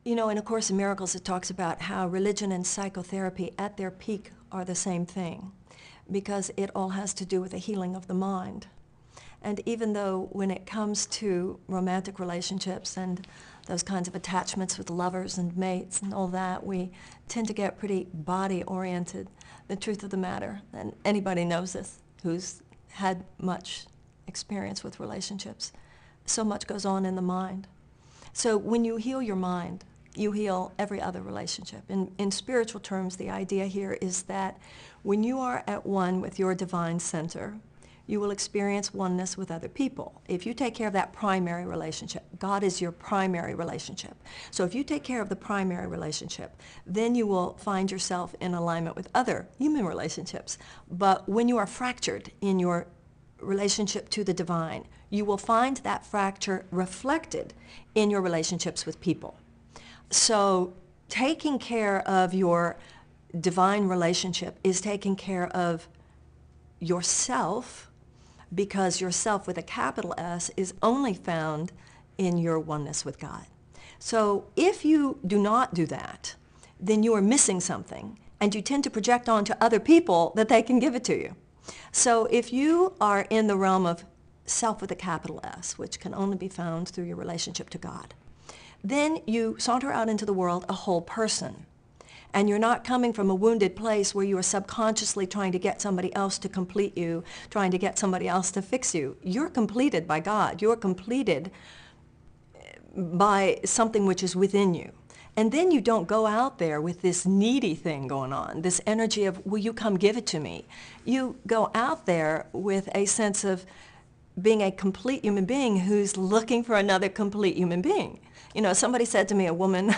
You know, in A Course in Miracles, it talks about how religion and psychotherapy at their peak are the same thing, because it all has to do with the healing of the mind. And even though when it comes to romantic relationships and those kinds of attachments with lovers and mates and all that, we tend to get pretty body-oriented. The truth of the matter, and anybody knows this who's had much experience with relationships, so much goes on in the mind. So when you heal your mind, you heal every other relationship. In spiritual terms, the idea here is that when you are at one with your divine center, you will experience oneness with other people. If you take care of that primary relationship, God is your primary relationship. So if you take care of the primary relationship, then you will find yourself in alignment with other human relationships. But when you are fractured in your relationship to the divine, you will find that fracture reflected in your relationships with people. So taking care of your divine relationship is taking care of yourself, because yourself with a capital S is only found in your oneness with God. So if you do not do that, then you are missing something, and you tend to project onto other people that they can give it to you. So if you are in the realm of self with a capital S, which can only be found through your relationship to God, then you saunter out into the world a whole person. And you're not coming from a wounded place where you are subconsciously trying to get somebody else to complete you, trying to get somebody else to fix you. You're completed by God. You're completed by something which is within you. And then you don't go out there with this needy thing going on, this energy of, will you come give it to me? You go out there with a sense of being a complete human being who's looking for another complete human being. You know, somebody said to me, a woman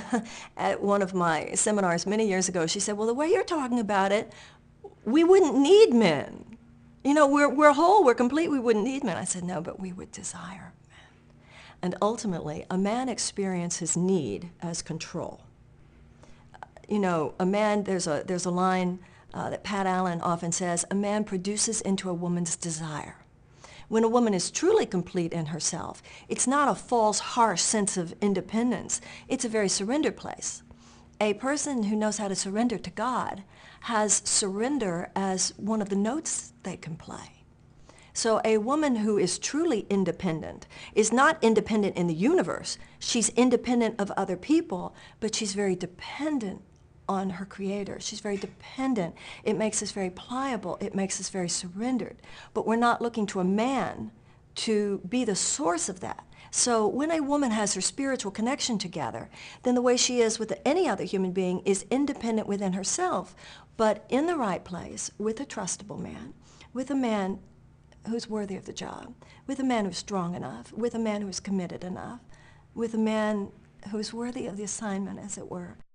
at one of my seminars many years ago, she said, well, the way you're talking about it, we wouldn't need men. You know, we're whole, we're complete, we wouldn't need men. I said, no, but we would desire men. And ultimately, a man experiences need as control. You know, a man, there's a line that Pat Allen often says, a man produces into a woman's desire. When a woman is truly complete in herself, it's not a false, harsh sense of independence. It's a very surrendered place. A person who knows how to surrender to God has surrender as one of the notes they can play. So a woman who is truly independent is not independent in the universe. She's independent of other people, but she's very dependent on her Creator. She's very dependent. It makes us very pliable. It makes us very surrendered. But we're not looking to a man to be the source of that. So when a woman has her spiritual connection together, then the way she is with any other human being is independent within herself, but in the right place, with a trustable man, with a man who's worthy of the job, with a man who's strong enough, with a man who's committed enough, with a man who's worthy of the assignment, as it were.